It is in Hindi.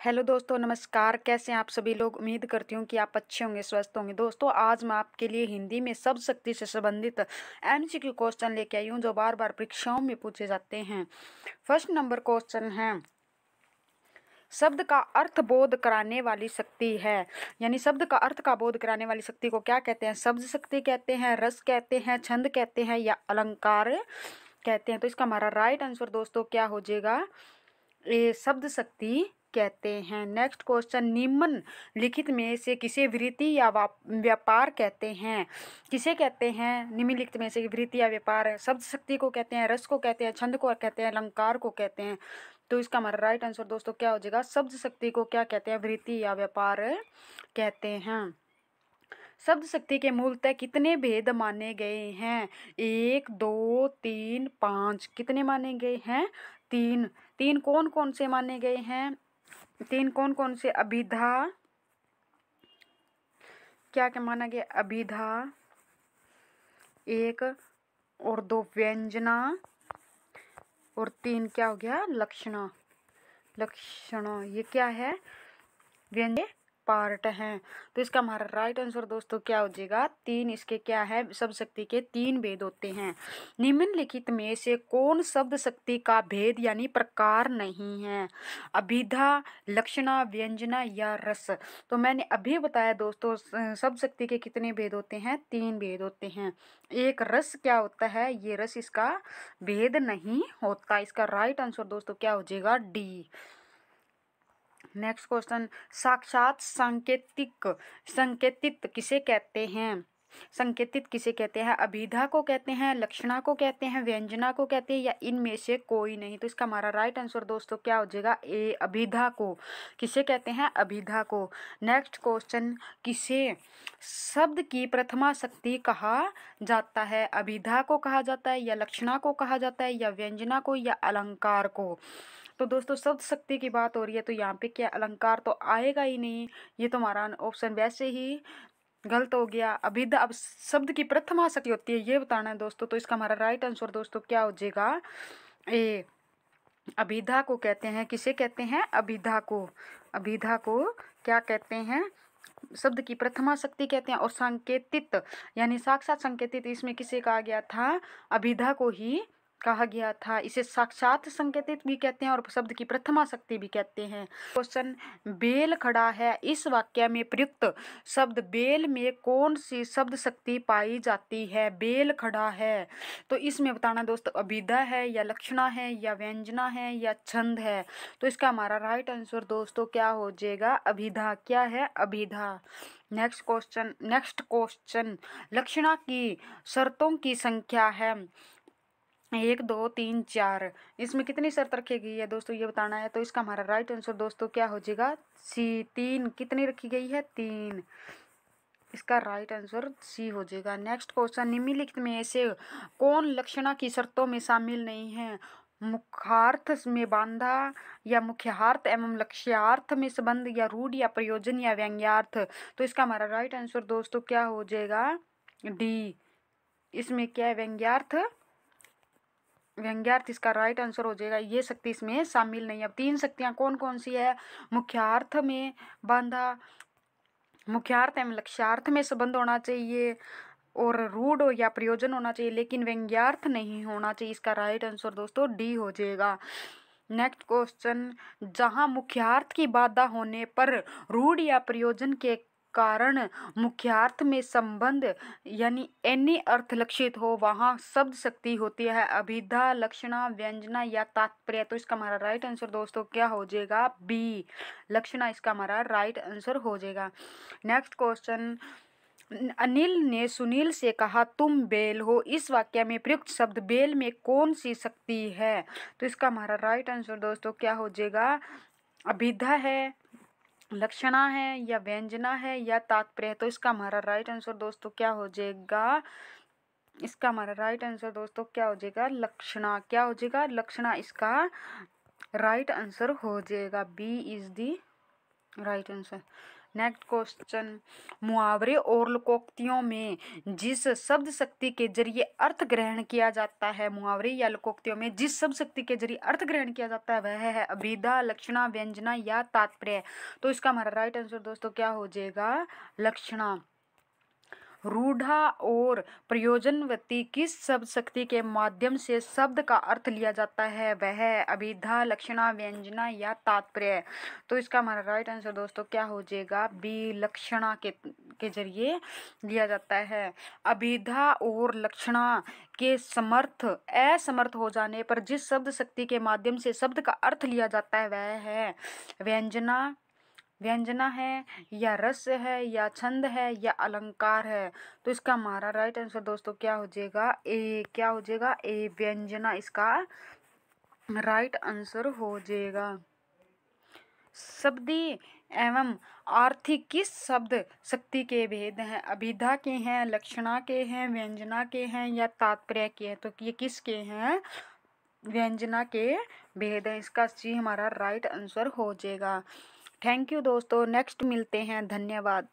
हेलो दोस्तों, नमस्कार। कैसे हैं आप सभी लोग। उम्मीद करती हूँ कि आप अच्छे होंगे, स्वस्थ होंगे। दोस्तों, आज मैं आपके लिए हिंदी में शब्द शक्ति से संबंधित एमसीक्यू क्वेश्चन लेके आई हूँ जो बार बार परीक्षाओं में पूछे जाते हैं। फर्स्ट नंबर क्वेश्चन है, शब्द का अर्थ बोध कराने वाली शक्ति है। यानी शब्द का अर्थ का बोध कराने वाली शक्ति को क्या कहते हैं? शब्द शक्ति कहते हैं, रस कहते हैं, छंद कहते हैं या अलंकार कहते हैं। तो इसका हमारा राइट आंसर दोस्तों क्या हो जाएगा? ये शब्द शक्ति कहते हैं। नेक्स्ट क्वेश्चन, निम्न लिखित में से किसे वृत्ति या व्यापार कहते हैं? किसे कहते हैं निम्नलिखित में से वृत्ति या व्यापार? शब्द शक्ति को कहते हैं, रस को कहते हैं, छंद को कहते हैं, अलंकार को कहते हैं। तो इसका हमारा राइट आंसर दोस्तों क्या हो जाएगा? शब्द शक्ति को क्या कहते हैं? वृत्ति या व्यापार कहते हैं। शब्द शक्ति के मूलतः कितने भेद माने गए हैं? 1, 2, 3, 5। कितने माने गए हैं? 3। 3 कौन कौन से माने गए हैं? 3 कौन कौन से? अभिधा, क्या क्या माना गया? अभिधा 1 और 2 व्यंजना और 3 क्या हो गया? लक्षणा। लक्षणा ये क्या है? व्यंजन पार्ट है। तो इसका हमारा राइट आंसर दोस्तों क्या हो जाएगा? 3। इसके क्या है? शब्द शक्ति के 3 भेद होते हैं। निम्नलिखित में से कौन शब्द शक्ति का भेद यानी प्रकार नहीं है? अभिधा, लक्षणा, व्यंजना या रस? तो मैंने अभी बताया दोस्तों शब्द शक्ति के कितने भेद होते हैं? 3 भेद होते हैं। एक रस क्या होता है? ये रस इसका भेद नहीं होता। इसका राइट आंसर दोस्तों क्या हो जाएगा? डी। नेक्स्ट क्वेश्चन, साक्षात संकेतित किसे कहते हैं? संकेतित किसे कहते हैं? अभिधा को कहते हैं, लक्षणा को कहते हैं, व्यंजना को कहते हैं या इनमें से कोई नहीं? तो इसका हमारा राइट आंसर दोस्तों क्या हो जाएगा? ए, अभिधा को। किसे कहते हैं? अभिधा को। नेक्स्ट क्वेश्चन, किसे शब्द की प्रथमा शक्ति कहा जाता है? अभिधा को कहा जाता है या लक्षणा को कहा जाता है या व्यंजना को या अलंकार को? तो दोस्तों शब्द शक्ति की बात हो रही है तो यहाँ पे क्या अलंकार तो आएगा ही नहीं। ये तो हमारा ऑप्शन वैसे ही गलत हो गया। अभिधा अब शब्द की प्रथमा शक्ति होती है ये बताना है दोस्तों। तो इसका हमारा राइट आंसर दोस्तों क्या हो जाएगा? ए, अभिधा को कहते हैं। किसे कहते हैं? अभिधा को। अभिधा को क्या कहते हैं? शब्द की प्रथमा शक्ति कहते हैं। और संकेतित यानी साक्षात संकेतित इसमें किसे कहा गया था? अभिधा को ही कहा गया था। इसे साक्षात संकेतित भी कहते हैं और शब्द की प्रथमा शक्ति भी कहते हैं। क्वेश्चन, बेल खड़ा है इस वाक्य में प्रयुक्त शब्द बेल में कौन सी शब्द शक्ति पाई जाती है? बेल खड़ा है तो इसमें बताना दोस्तों अभिधा है या लक्षणा है या व्यंजना है या छंद है? तो इसका हमारा राइट आंसर दोस्तों क्या हो जाएगा? अभिधा। क्या है? अभिधा। नेक्स्ट क्वेश्चन, लक्षणा की शर्तों की संख्या है 1, 2, 3, 4। इसमें कितनी शर्त रखी गई है दोस्तों ये बताना है। तो इसका हमारा राइट आंसर दोस्तों क्या हो जाएगा? सी। 3 कितनी रखी गई है? 3। इसका राइट आंसर सी हो जाएगा। नेक्स्ट क्वेश्चन, निम्नलिखित में से कौन लक्षणा की शर्तों में शामिल नहीं है? मुख्यार्थ में बांधा या मुख्यार्थ एवं लक्ष्यार्थ में संबंध या रूढ़ या प्रयोजन या व्यंग्यार्थ? तो इसका हमारा राइट आंसर दोस्तों क्या हो जाएगा? डी। इसमें क्या है? व्यंग्यार्थ। व्यंग्यार्थ इसका राइट आंसर हो जाएगा। ये शक्ति इसमें शामिल नहीं है। अब 3 शक्तियां कौन कौन सी है? मुख्यार्थ में बांधा, मुख्यार्थ एवं लक्ष्यार्थ में संबंध होना चाहिए और रूढ़ या प्रयोजन होना चाहिए लेकिन व्यंग्यार्थ नहीं होना चाहिए। इसका राइट आंसर दोस्तों डी हो जाएगा। नेक्स्ट क्वेश्चन, जहां मुख्यार्थ की बाधा होने पर रूढ़ या प्रयोजन के कारण मुख्यार्थ में संबंध यानी एनी अर्थ लक्षित हो वहां शब्द शक्ति होती है अभिधा, लक्षणा, व्यंजना या तात्पर्य? तो इसका हमारा राइट आंसर दोस्तों क्या हो जाएगा? बी, लक्षणा इसका हमारा राइट आंसर हो जाएगा। नेक्स्ट क्वेश्चन, अनिल ने सुनील से कहा तुम बेल हो। इस वाक्य में प्रयुक्त शब्द बेल में कौन सी शक्ति है? तो इसका हमारा राइट आंसर दोस्तों क्या हो जाएगा? अभिधा है, लक्षणा है या व्यंजना है या तात्पर्य? तो इसका हमारा राइट आंसर दोस्तों क्या हो जाएगा? इसका हमारा राइट आंसर दोस्तों क्या हो जाएगा? लक्षणा। क्या हो जाएगा? लक्षणा इसका राइट आंसर हो जाएगा। B is the right answer. Next question, मुहावरे और लोकोक्तियों में जिस शब्द शक्ति के जरिए अर्थ ग्रहण किया जाता है, मुहावरे या लोकोक्तियों में जिस शब्द शक्ति के जरिए अर्थ ग्रहण किया जाता है वह है अभिधा, लक्षणा, व्यंजना या तात्पर्य। तो इसका हमारा राइट आंसर दोस्तों क्या हो जाएगा, लक्षणा। रूढ़ा और प्रयोजनवती किस शब्द शक्ति के माध्यम से शब्द का अर्थ लिया जाता है, वह है अभिधा, लक्षणा, व्यंजना या तात्पर्य। तो इसका हमारा राइट आंसर दोस्तों क्या हो जाएगा, बी, लक्षणा के जरिए लिया जाता है। अभिधा और लक्षणा के असमर्थ हो जाने पर जिस शब्द शक्ति के माध्यम से शब्द का अर्थ लिया जाता है वह है व्यंजना है या रस है या छंद है या अलंकार है। तो इसका हमारा राइट आंसर दोस्तों क्या हो जाएगा, ए, क्या हो जाएगा, ए, व्यंजना इसका राइट आंसर हो जाएगा। शब्दी एवं आर्थिक किस शब्द शक्ति के भेद हैं, अभिधा के हैं, लक्षणा के हैं, व्यंजना के हैं या तात्पर्य के हैं। तो ये किसके हैं, व्यंजना के भेद हैं। इसका सी हमारा राइट आंसर हो जाएगा। थैंक यू दोस्तों, नेक्स्ट मिलते हैं, धन्यवाद।